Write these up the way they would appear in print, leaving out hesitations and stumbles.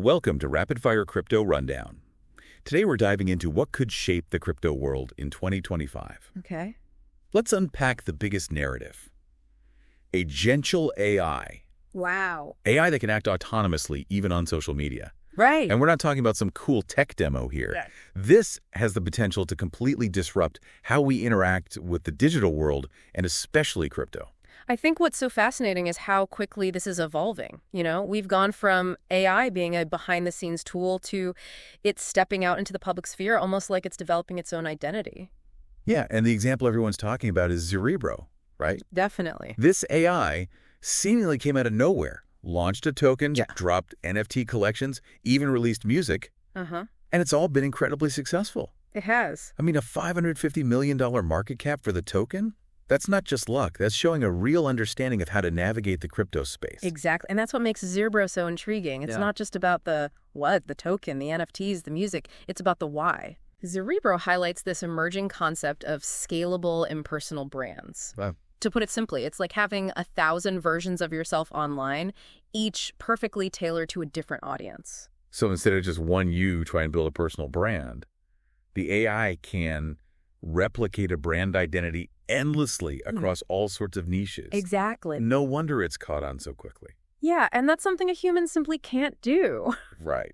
Welcome to Rapid Fire Crypto Rundown. Today we're diving into what could shape the crypto world in 2025. Okay. Let's unpack the biggest narrative. Agential AI. Wow. AI that can act autonomously even on social media. Right. And we're not talking about some cool tech demo here. Yeah. This has the potential to completely disrupt how we interact with the digital world and especially crypto. I think what's so fascinating is how quickly this is evolving. We've gone from AI being a behind-the-scenes tool to it stepping out into the public sphere almost like it's developing its own identity. Yeah, and the example everyone's talking about is Cerebro, right? Definitely. This AI seemingly came out of nowhere, launched a token, Yeah. dropped NFT collections, even released music, Uh-huh. and it's all been incredibly successful. It has. I mean, a $550 million market cap for the token? That's not just luck. That's showing a real understanding of how to navigate the crypto space. Exactly. And that's what makes Cerebro so intriguing. It's not just about the token, the NFTs, the music. It's about the why. Cerebro highlights this emerging concept of scalable impersonal brands. Wow. To put it simply, it's like having 1,000 versions of yourself online, each perfectly tailored to a different audience. So instead of just one you trying to build a personal brand, the AI can replicate a brand identity endlessly across all sorts of niches. Exactly. No wonder it's caught on so quickly. Yeah, and that's something a human simply can't do. Right.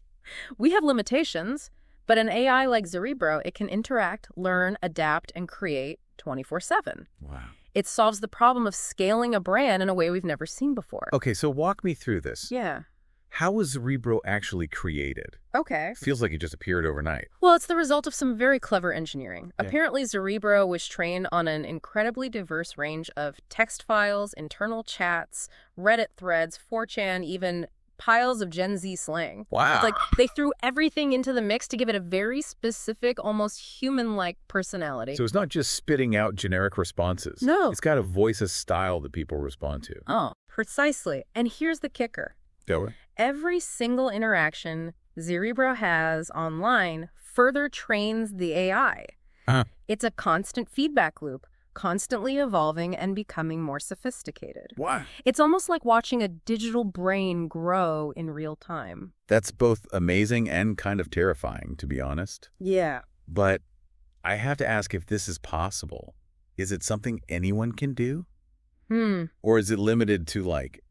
We have limitations, but an AI like Cerebro, it can interact, learn, adapt, and create 24/7. Wow. It solves the problem of scaling a brand in a way we've never seen before. Okay, so walk me through this. Yeah. How was Cerebro actually created? Okay. Feels like it just appeared overnight. Well, it's the result of some very clever engineering. Yeah. Apparently, Cerebro was trained on an incredibly diverse range of text files, internal chats, Reddit threads, 4chan, even piles of Gen Z slang. Wow. It's like they threw everything into the mix to give it a very specific, almost human-like personality. So it's not just spitting out generic responses. No. It's got a voice, a style that people respond to. Oh, precisely. And here's the kicker. Yeah. Every single interaction Cerebro has online further trains the AI. It's a constant feedback loop, constantly evolving and becoming more sophisticated. Wow. It's almost like watching a digital brain grow in real time. That's both amazing and kind of terrifying, to be honest. Yeah. But I have to ask if this is possible. Is it something anyone can do? Or is it limited to, like,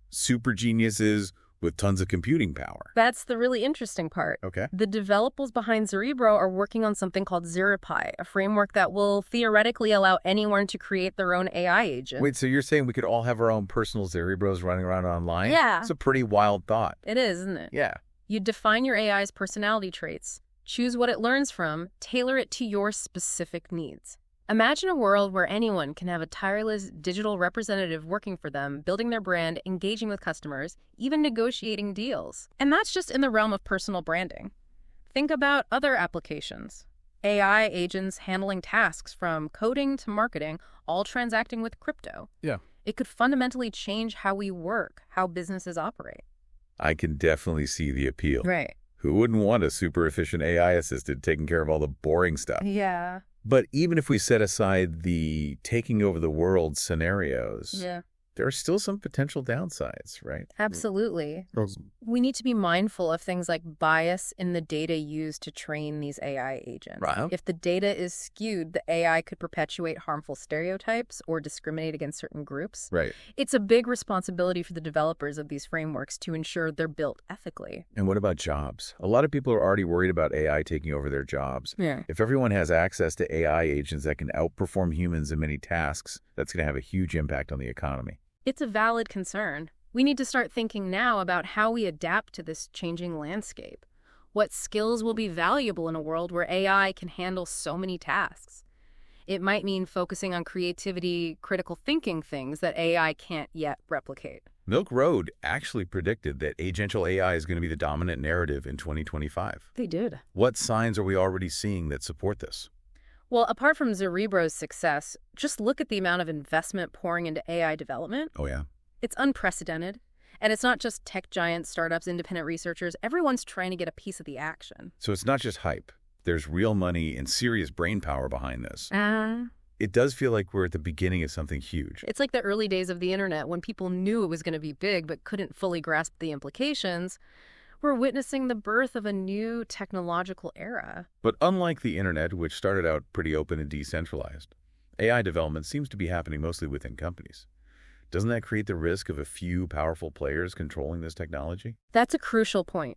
super geniuses with tons of computing power? That's the really interesting part. Okay. The developers behind Cerebro are working on something called ZeroPi, a framework that will theoretically allow anyone to create their own AI agent. Wait, so you're saying we could all have our own personal Cerebros running around online? Yeah. It's a pretty wild thought. It is, isn't it? Yeah. You define your AI's personality traits, choose what it learns from, tailor it to your specific needs. Imagine a world where anyone can have a tireless digital representative working for them, building their brand, engaging with customers, even negotiating deals. And that's just in the realm of personal branding. Think about other applications. AI agents handling tasks from coding to marketing, all transacting with crypto. Yeah. It could fundamentally change how we work, how businesses operate. I can definitely see the appeal. Right. Who wouldn't want a super efficient AI assistant taking care of all the boring stuff? Yeah. But even if we set aside the taking over the world scenarios, Yeah. there are still some potential downsides, right? Absolutely. We need to be mindful of things like bias in the data used to train these AI agents. Right. If the data is skewed, the AI could perpetuate harmful stereotypes or discriminate against certain groups. Right. It's a big responsibility for the developers of these frameworks to ensure they're built ethically. And what about jobs? A lot of people are already worried about AI taking over their jobs. Yeah. If everyone has access to AI agents that can outperform humans in many tasks, that's going to have a huge impact on the economy. It's a valid concern. We need to start thinking now about how we adapt to this changing landscape. What skills will be valuable in a world where AI can handle so many tasks? It might mean focusing on creativity, critical thinking things that AI can't yet replicate. Milk Road actually predicted that agential AI is going to be the dominant narrative in 2025. They did. What signs are we already seeing that support this? Well, apart from Cerebro's success, just look at the amount of investment pouring into AI development. Oh, yeah. It's unprecedented. And it's not just tech giants, startups, independent researchers. Everyone's trying to get a piece of the action. So it's not just hype. There's real money and serious brain power behind this. Uh, It does feel like we're at the beginning of something huge. It's like the early days of the internet when people knew it was going to be big but couldn't fully grasp the implications. We're witnessing the birth of a new technological era. But unlike the internet, which started out pretty open and decentralized, AI development seems to be happening mostly within companies. Doesn't that create the risk of a few powerful players controlling this technology? That's a crucial point.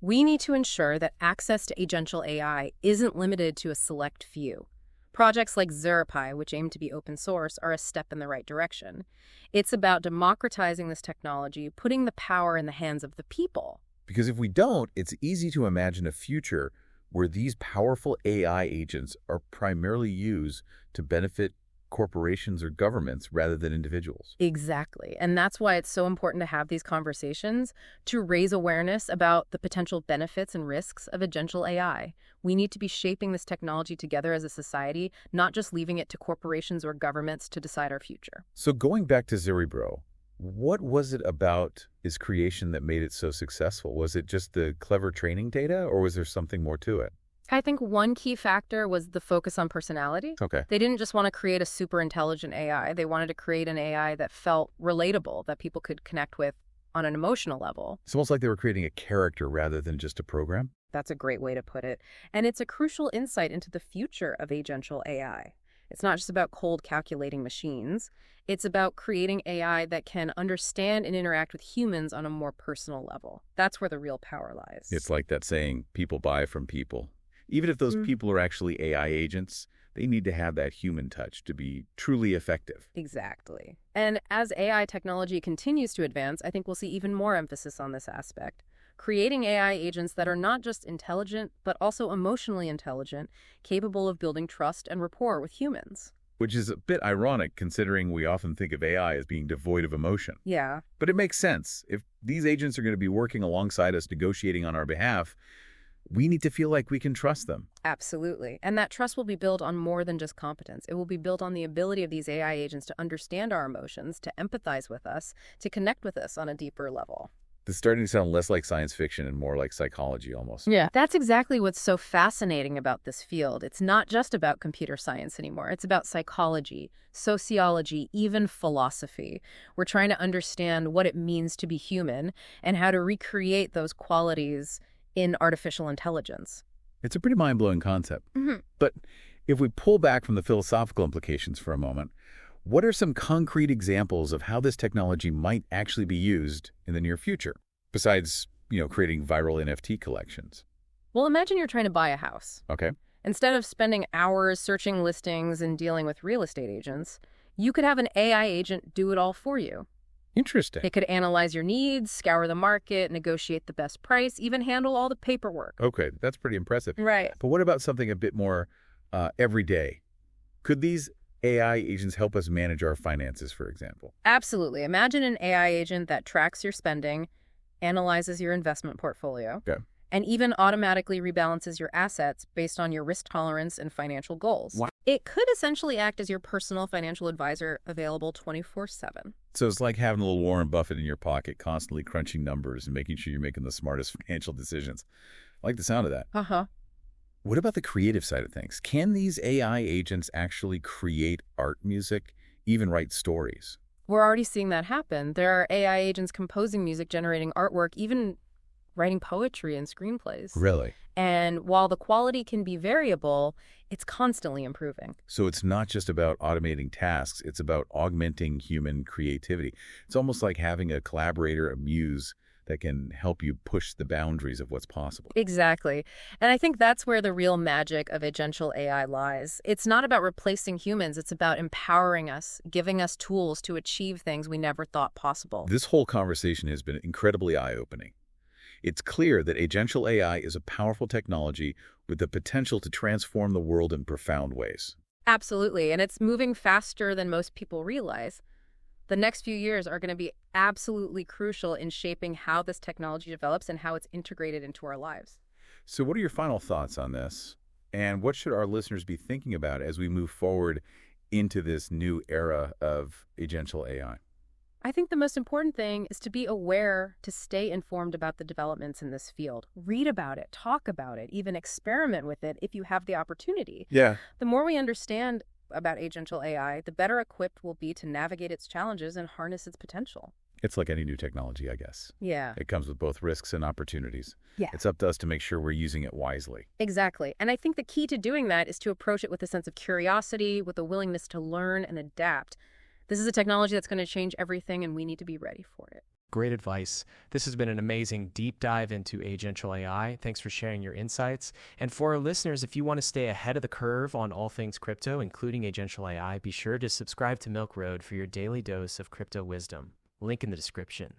We need to ensure that access to agential AI isn't limited to a select few. Projects like ZeroPi, which aim to be open source, are a step in the right direction. It's about democratizing this technology, putting the power in the hands of the people. Because if we don't, it's easy to imagine a future where these powerful AI agents are primarily used to benefit corporations or governments rather than individuals. Exactly. And that's why it's so important to have these conversations, to raise awareness about the potential benefits and risks of agential AI. We need to be shaping this technology together as a society, not just leaving it to corporations or governments to decide our future. So going back to Cerebro, what was it about its creation that made it so successful? Was it just the clever training data, or was there something more to it? I think one key factor was the focus on personality. Okay. They didn't just want to create a super intelligent AI. They wanted to create an AI that felt relatable, that people could connect with on an emotional level. It's almost like they were creating a character rather than just a program. That's a great way to put it. And it's a crucial insight into the future of agential AI. It's not just about cold calculating machines. It's about creating AI that can understand and interact with humans on a more personal level. That's where the real power lies. It's like that saying, people buy from people. Even if those people are actually AI agents, they need to have that human touch to be truly effective. Exactly. And as AI technology continues to advance, I think we'll see even more emphasis on this aspect. Creating AI agents that are not just intelligent, but also emotionally intelligent, capable of building trust and rapport with humans. Which is a bit ironic considering we often think of AI as being devoid of emotion. Yeah. But it makes sense. If these agents are going to be working alongside us, negotiating on our behalf, we need to feel like we can trust them. Absolutely. And that trust will be built on more than just competence. It will be built on the ability of these AI agents to understand our emotions, to empathize with us, to connect with us on a deeper level. This is starting to sound less like science fiction and more like psychology almost. Yeah. That's exactly what's so fascinating about this field. It's not just about computer science anymore. It's about psychology, sociology, even philosophy. We're trying to understand what it means to be human and how to recreate those qualities in artificial intelligence. It's a pretty mind-blowing concept. But if we pull back from the philosophical implications for a moment, what are some concrete examples of how this technology might actually be used in the near future, besides, creating viral NFT collections? Well, imagine you're trying to buy a house. Okay. Instead of spending hours searching listings and dealing with real estate agents, you could have an AI agent do it all for you. Interesting. It could analyze your needs, scour the market, negotiate the best price, even handle all the paperwork. Okay, that's pretty impressive. Right. But what about something a bit more everyday? Could these AI agents help us manage our finances, for example? Absolutely. Imagine an AI agent that tracks your spending, analyzes your investment portfolio, Okay. and even automatically rebalances your assets based on your risk tolerance and financial goals. Wow. It could essentially act as your personal financial advisor, available 24/7. So it's like having a little Warren Buffett in your pocket, constantly crunching numbers and making sure you're making the smartest financial decisions. I like the sound of that. Uh-huh. What about the creative side of things? Can these AI agents actually create art music, even write stories? We're already seeing that happen. There are AI agents composing music, generating artwork, even writing poetry and screenplays. Really? And while the quality can be variable, it's constantly improving. So it's not just about automating tasks, it's about augmenting human creativity. It's almost like having a collaborator, a muse, that can help you push the boundaries of what's possible. Exactly. And I think that's where the real magic of agential AI lies. It's not about replacing humans. It's about empowering us, giving us tools to achieve things we never thought possible. This whole conversation has been incredibly eye-opening. It's clear that agential AI is a powerful technology with the potential to transform the world in profound ways. Absolutely. And it's moving faster than most people realize. The next few years are going to be absolutely crucial in shaping how this technology develops and how it's integrated into our lives. So what are your final thoughts on this? And what should our listeners be thinking about as we move forward into this new era of agential AI? I think the most important thing is to be aware, to stay informed about the developments in this field. Read about it, talk about it, even experiment with it if you have the opportunity. Yeah. The more we understand about agential AI, the better equipped we'll be to navigate its challenges and harness its potential. It's like any new technology, I guess. Yeah. It comes with both risks and opportunities. Yeah. It's up to us to make sure we're using it wisely. Exactly. And I think the key to doing that is to approach it with a sense of curiosity, with a willingness to learn and adapt. This is a technology that's going to change everything, and we need to be ready for it. Great advice. This has been an amazing deep dive into agential AI. Thanks for sharing your insights. And for our listeners, if you want to stay ahead of the curve on all things crypto, including agential AI, be sure to subscribe to Milk Road for your daily dose of crypto wisdom. Link in the description.